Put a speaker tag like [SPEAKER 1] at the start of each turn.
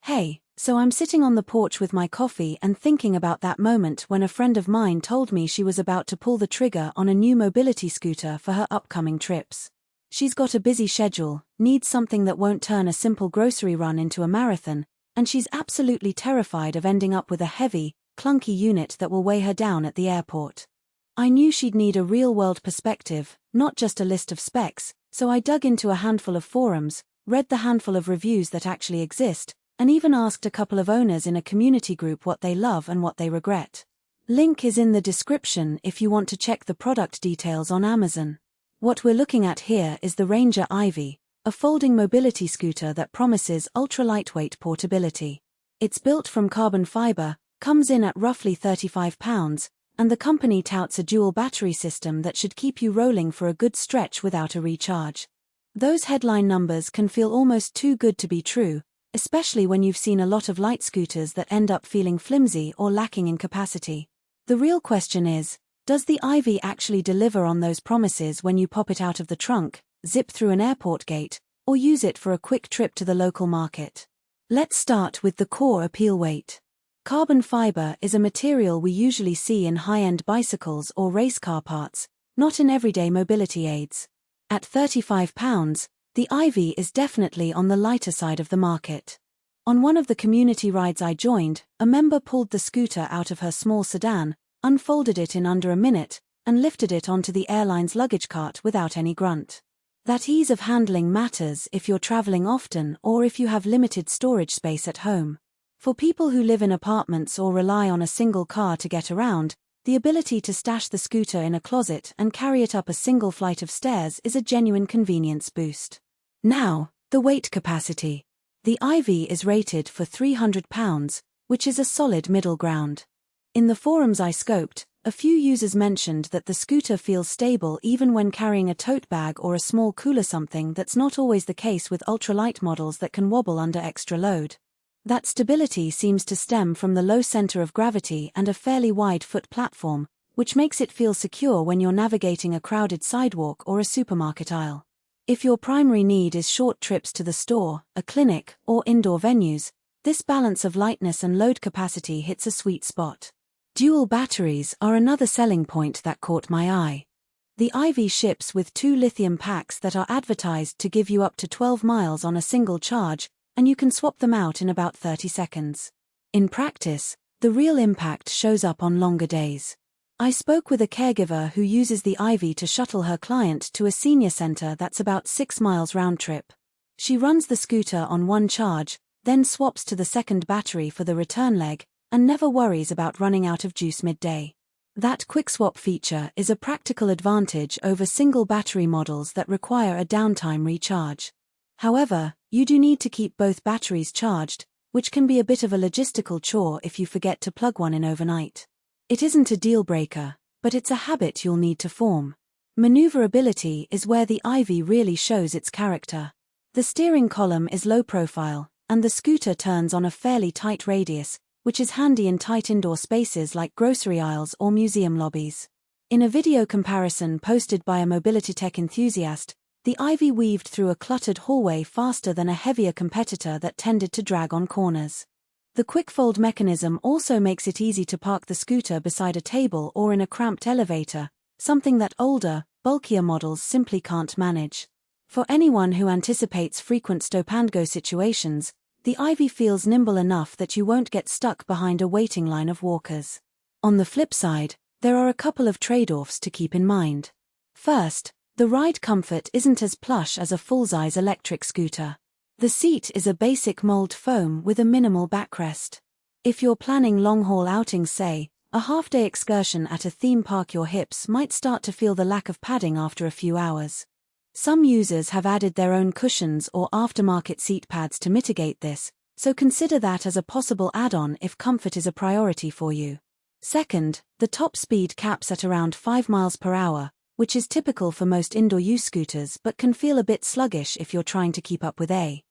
[SPEAKER 1] Hey, so I'm sitting on the porch with my coffee and thinking about that moment when a friend of mine told me she was about to pull the trigger on a new mobility scooter for her upcoming trips. She's got a busy schedule, needs something that won't turn a simple grocery run into a marathon, and she's absolutely terrified of ending up with a heavy, clunky unit that will weigh her down at the airport. I knew she'd need a real-world perspective, not just a list of specs, so I dug into a handful of forums, read the handful of reviews that actually exist, and even asked a couple of owners in a community group what they love and what they regret. Link is in the description if you want to check the product details on Amazon. What we're looking at here is the Ranger Ivy, a folding mobility scooter that promises ultra-lightweight portability. It's built from carbon fiber, comes in at roughly £35, and the company touts a dual battery system that should keep you rolling for a good stretch without a recharge. Those headline numbers can feel almost too good to be true, especially when you've seen a lot of light scooters that end up feeling flimsy or lacking in capacity. The real question is, does the Ivy actually deliver on those promises when you pop it out of the trunk, zip through an airport gate, or use it for a quick trip to the local market? Let's start with the core appeal weight. Carbon fiber is a material we usually see in high-end bicycles or race car parts, not in everyday mobility aids. At £35, the Ivy is definitely on the lighter side of the market. On one of the community rides I joined, a member pulled the scooter out of her small sedan, unfolded it in under a minute, and lifted it onto the airline's luggage cart without any grunt. That ease of handling matters if you're traveling often or if you have limited storage space at home. For people who live in apartments or rely on a single car to get around, the ability to stash the scooter in a closet and carry it up a single flight of stairs is a genuine convenience boost. Now, the weight capacity. The Ivy is rated for £300, which is a solid middle ground. In the forums I scoped, a few users mentioned that the scooter feels stable even when carrying a tote bag or a small cooler, something that's not always the case with ultralight models that can wobble under extra load. That stability seems to stem from the low center of gravity and a fairly wide foot platform, which makes it feel secure when you're navigating a crowded sidewalk or a supermarket aisle. If your primary need is short trips to the store, a clinic, or indoor venues, this balance of lightness and load capacity hits a sweet spot. Dual batteries are another selling point that caught my eye. The Ivy ships with 2 lithium packs that are advertised to give you up to 12 miles on a single charge, and you can swap them out in about 30 seconds. In practice, the real impact shows up on longer days. I spoke with a caregiver who uses the Ivy to shuttle her client to a senior center that's about 6 miles round trip. She runs the scooter on one charge, then swaps to the second battery for the return leg, and never worries about running out of juice midday. That quick swap feature is a practical advantage over single battery models that require a downtime recharge. However, you do need to keep both batteries charged, which can be a bit of a logistical chore if you forget to plug one in overnight. It isn't a deal breaker, but it's a habit you'll need to form. Maneuverability is where the Ivy really shows its character. The steering column is low profile, and the scooter turns on a fairly tight radius, which is handy in tight indoor spaces like grocery aisles or museum lobbies. In a video comparison posted by a mobility tech enthusiast, the Ivy weaved through a cluttered hallway faster than a heavier competitor that tended to drag on corners. The quick fold mechanism also makes it easy to park the scooter beside a table or in a cramped elevator, something that older, bulkier models simply can't manage. For anyone who anticipates frequent stop-and-go situations, the Ivy feels nimble enough that you won't get stuck behind a waiting line of walkers. On the flip side, there are a couple of trade-offs to keep in mind. First, the ride comfort isn't as plush as a full-size electric scooter. The seat is a basic mold foam with a minimal backrest. If you're planning long-haul outings, say, a half-day excursion at a theme park, your hips might start to feel the lack of padding after a few hours. Some users have added their own cushions or aftermarket seat pads to mitigate this, so consider that as a possible add-on if comfort is a priority for you. Second, the top speed caps at around 5 miles per hour, which is typical for most indoor use scooters but can feel a bit sluggish if you're trying to keep up with a